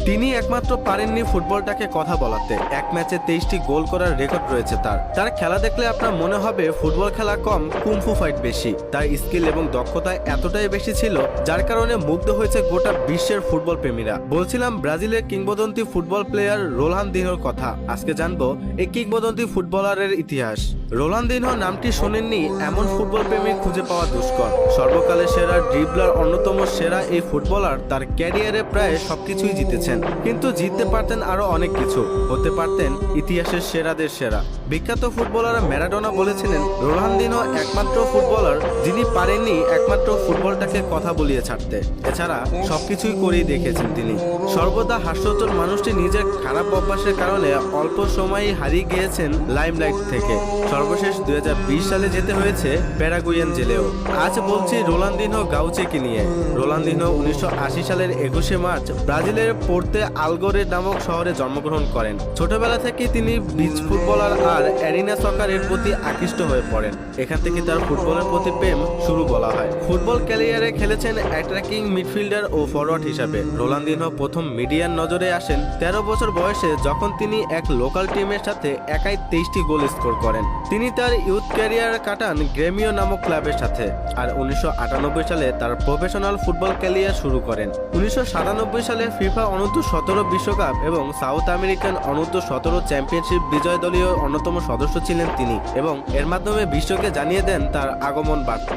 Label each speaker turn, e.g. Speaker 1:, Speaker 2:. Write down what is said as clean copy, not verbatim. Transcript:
Speaker 1: তিনি একমাত্র পারেননি ফুটবলটাকে কথা বলাতে। এক ম্যাচে 23টি গোল করার রেকর্ড রয়েছে তার খেলা দেখলে আপনার মনে হবে ফুটবল খেলা কম, কুংফু ফাইট বেশি। তার স্কিল এবং দক্ষতা এতটাই বেশি ছিল যার কারণে মুগ্ধ হয়েছে গোটা বিশ্বের ফুটবল প্রেমীরা। বলছিলাম ব্রাজিলের কিংবদন্তি ফুটবল প্লেয়ার রোনালদিনহোর কথা। আজকে জানবো এই কিংবদন্তি ফুটবলারের ইতিহাস। রোনালদিনহো নামটি শোনেননি এমন ফুটবল প্রেমী খুঁজে পাওয়া দুষ্কর। সর্বকালের সেরা ড্রিবলার, অন্যতম সেরা এই ফুটবলার তার ক্যারিয়ারে প্রায় সবকিছুই জিতেছেন, কিন্তু জিততে পারতেন আরো অনেক কিছু। হতে পারতেন ইতিহাসের সেরাদের সেরা। বিখ্যাত ফুটবলার ম্যারাডোনা বলেছিলেন রোনালদিনহো একমাত্র ফুটবলার যিনি পারেননি একমাত্র ফুটবলটাকে কথা বলিয়ে ছাড়তে। এছাড়া সবকিছুই করেই দেখেছেন তিনি। সর্বদা হাস্যোজ্জ্বল মানুষটি নিজের খারাপ অভ্যাসের কারণে অল্প সময়ই হারিয়ে গিয়েছেন লাইমলাইট থেকে। সর্বশেষ 2020 সালে যেতে হয়েছে প্যারাগুয়েন জেলেও। আজ বলছি রোনালদিনহো গাউচেকে নিয়ে। রোনালদিনহো 1980 সালের 21শে মার্চ ব্রাজিলের পোর্তে আলগোরে নামক শহরে জন্মগ্রহণ করেন। ছোটবেলা থেকে তিনি বিচ ফুটবলার আর অ্যারিনা সকারের প্রতি আকৃষ্ট হয়ে পড়েন। এখান থেকে তার ফুটবলের প্রতি প্রেম শুরু বলা হয়। ফুটবল ক্যারিয়ারে খেলেছেন অ্যাটাকিং মিডফিল্ডার ও ফরওয়ার্ড হিসাবে। রোনালদিনহো প্রথম মিডিয়ার নজরে আসেন 13 বছর বয়সে, যখন তিনি এক লোকাল টিমের সাথে একাই 23টি গোল স্কোর করেন। তিনি তার ইউথ ক্যারিয়ার কাটান গ্রেমিও নামক ক্লাবের সাথে, আর 1998 সালে তার প্রফেশনাল ফুটবল ক্যারিয়ার শুরু করেন। 1997 সালে ফিফা অনূর্ধ্ব-17 বিশ্বকাপ এবং সাউথ আমেরিকান অনূর্ধ্ব-17 চ্যাম্পিয়নশিপ বিজয় দলীয় অন্যতম সদস্য ছিলেন তিনি, এবং এর মাধ্যমে বিশ্বকে জানিয়ে দেন তার আগমন বার্তা।